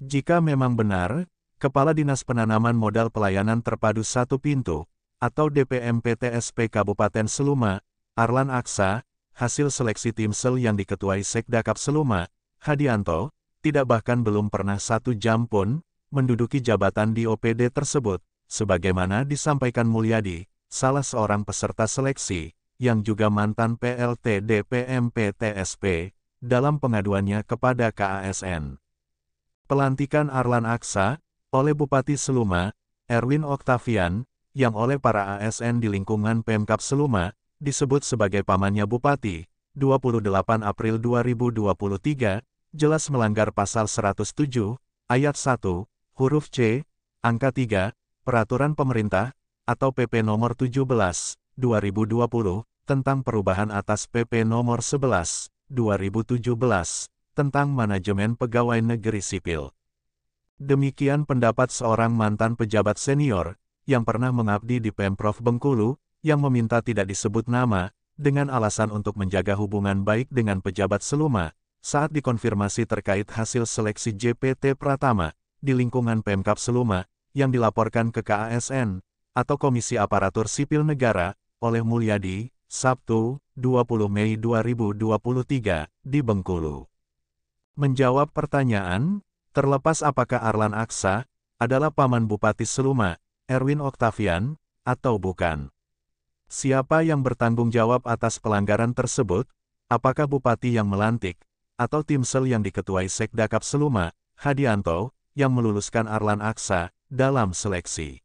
Jika memang benar, Kepala Dinas Penanaman Modal Pelayanan Terpadu Satu Pintu, atau DPMPTSP Kabupaten Seluma, Arlan Aksa, hasil seleksi Timsel yang diketuai Sekdakap Seluma, Hadianto, tidak bahkan belum pernah 1 jam pun menduduki jabatan di OPD tersebut, sebagaimana disampaikan Mulyadi, salah seorang peserta seleksi, yang juga mantan PLT DPMPTSP, dalam pengaduannya kepada KASN. Pelantikan Arlan Aksa oleh Bupati Seluma, Erwin Oktavian, yang oleh para ASN di lingkungan Pemkab Seluma, disebut sebagai pamannya Bupati, 28 April 2023, jelas melanggar pasal 107, ayat 1, huruf C, angka 3, Peraturan Pemerintah, atau PP Nomor 17, 2020, tentang perubahan atas PP Nomor 11, 2017, tentang manajemen pegawai negeri sipil. Demikian pendapat seorang mantan pejabat senior, yang pernah mengabdi di Pemprov Bengkulu, yang meminta tidak disebut nama, dengan alasan untuk menjaga hubungan baik dengan pejabat Seluma, saat dikonfirmasi terkait hasil seleksi JPT Pratama, di lingkungan Pemkab Seluma, yang dilaporkan ke KASN, atau Komisi Aparatur Sipil Negara, oleh Mulyadi, Sabtu, 20 Mei 2023, di Bengkulu. Menjawab pertanyaan, terlepas apakah Arlan Aksa adalah paman Bupati Seluma, Erwin Oktavian, atau bukan. Siapa yang bertanggung jawab atas pelanggaran tersebut? Apakah Bupati yang melantik, atau Timsel yang diketuai Sekdakap Seluma, Hadianto, yang meluluskan Arlan Aksa dalam seleksi?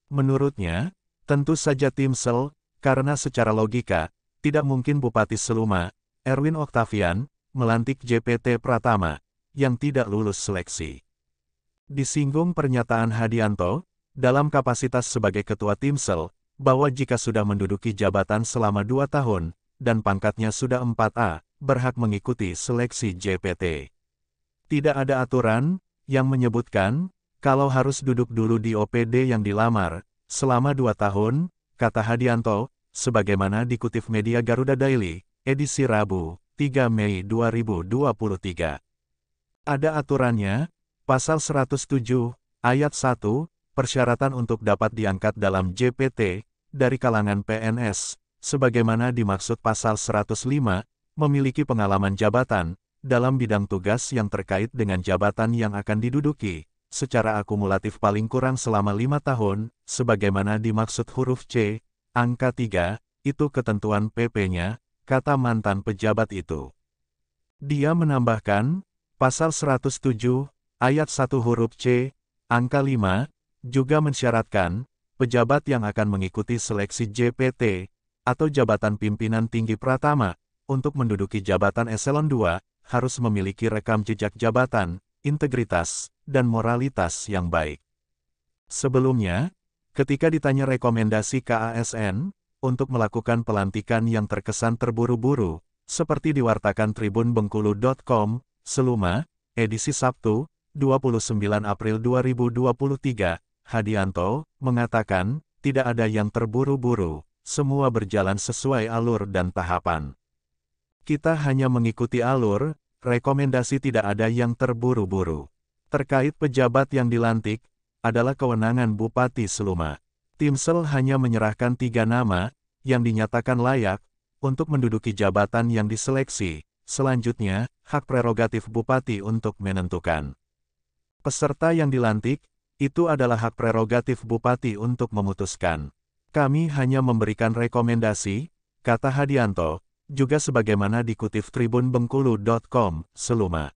Menurutnya, tentu saja Timsel, karena secara logika, tidak mungkin Bupati Seluma, Erwin Oktavian, melantik JPT Pratama, yang tidak lulus seleksi. Disinggung pernyataan Hadianto, dalam kapasitas sebagai Ketua Timsel, bahwa jika sudah menduduki jabatan selama 2 tahun, dan pangkatnya sudah 4A, berhak mengikuti seleksi JPT. Tidak ada aturan yang menyebutkan, kalau harus duduk dulu di OPD yang dilamar, selama 2 tahun, kata Hadianto, sebagaimana dikutip media Garuda Daily, edisi Rabu, 3 Mei 2023. Ada aturannya, pasal 107, ayat 1, persyaratan untuk dapat diangkat dalam JPT, dari kalangan PNS, sebagaimana dimaksud pasal 105, memiliki pengalaman jabatan, dalam bidang tugas yang terkait dengan jabatan yang akan diduduki, secara akumulatif paling kurang selama 5 tahun, sebagaimana dimaksud huruf C, angka 3, itu ketentuan PP-nya, kata mantan pejabat itu. Dia menambahkan, pasal 107, ayat 1 huruf C, angka 5, juga mensyaratkan, pejabat yang akan mengikuti seleksi JPT, atau jabatan pimpinan tinggi Pratama, untuk menduduki jabatan eselon 2, harus memiliki rekam jejak jabatan, integritas, dan moralitas yang baik. Sebelumnya, ketika ditanya rekomendasi KASN, untuk melakukan pelantikan yang terkesan terburu-buru, seperti diwartakan tribunbengkulu.com, Seluma, edisi Sabtu, 29 April 2023, Hadianto, mengatakan, tidak ada yang terburu-buru, semua berjalan sesuai alur dan tahapan. Kita hanya mengikuti alur, rekomendasi tidak ada yang terburu-buru. Terkait pejabat yang dilantik, adalah kewenangan Bupati Seluma. Timsel hanya menyerahkan 3 nama, yang dinyatakan layak, untuk menduduki jabatan yang diseleksi. Selanjutnya, hak prerogatif Bupati untuk menentukan peserta yang dilantik, itu adalah hak prerogatif Bupati untuk memutuskan. Kami hanya memberikan rekomendasi, kata Hadianto, juga sebagaimana dikutip tribunbengkulu.com, Seluma.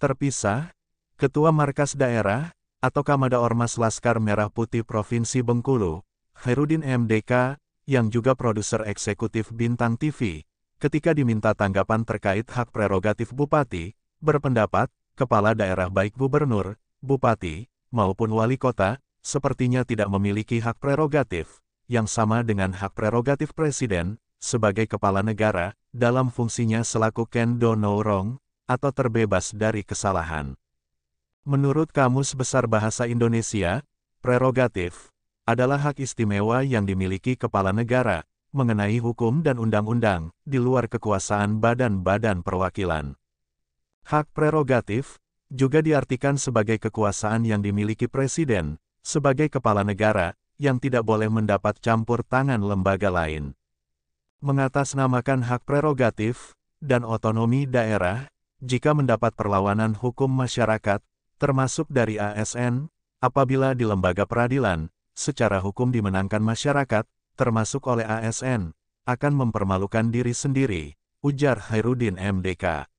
Terpisah, Ketua Markas Daerah, atau Kamada Ormas Laskar Merah Putih Provinsi Bengkulu, Khairuddin MDK, yang juga produser eksekutif Bintang TV, ketika diminta tanggapan terkait hak prerogatif Bupati, berpendapat, kepala daerah baik gubernur, bupati, maupun wali kota, sepertinya tidak memiliki hak prerogatif, yang sama dengan hak prerogatif presiden, sebagai kepala negara, dalam fungsinya selaku can do no wrong, atau terbebas dari kesalahan. Menurut Kamus Besar Bahasa Indonesia, prerogatif adalah hak istimewa yang dimiliki kepala negara, mengenai hukum dan undang-undang, di luar kekuasaan badan-badan perwakilan. Hak prerogatif juga diartikan sebagai kekuasaan yang dimiliki presiden, sebagai kepala negara, yang tidak boleh mendapat campur tangan lembaga lain. Mengatasnamakan hak prerogatif dan otonomi daerah, jika mendapat perlawanan hukum masyarakat, termasuk dari ASN, apabila di lembaga peradilan, secara hukum dimenangkan masyarakat, termasuk oleh ASN, akan mempermalukan diri sendiri, ujar Khairuddin MDK.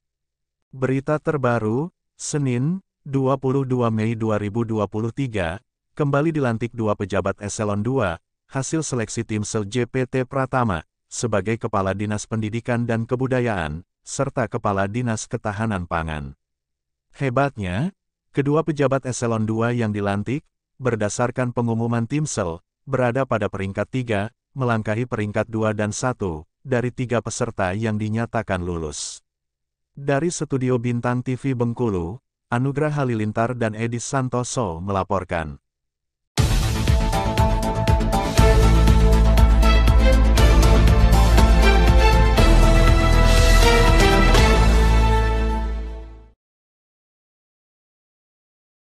Berita terbaru, Senin, 22 Mei 2023, kembali dilantik dua pejabat eselon 2, hasil seleksi Timsel JPT Pratama, sebagai Kepala Dinas Pendidikan dan Kebudayaan, serta Kepala Dinas Ketahanan Pangan. Hebatnya, kedua pejabat eselon 2 yang dilantik, berdasarkan pengumuman Timsel, berada pada peringkat 3, melangkahi peringkat 2 dan 1, dari 3 peserta yang dinyatakan lulus. Dari Studio Bintang TV Bengkulu, Anugrah Halilintar dan Edi Santoso melaporkan.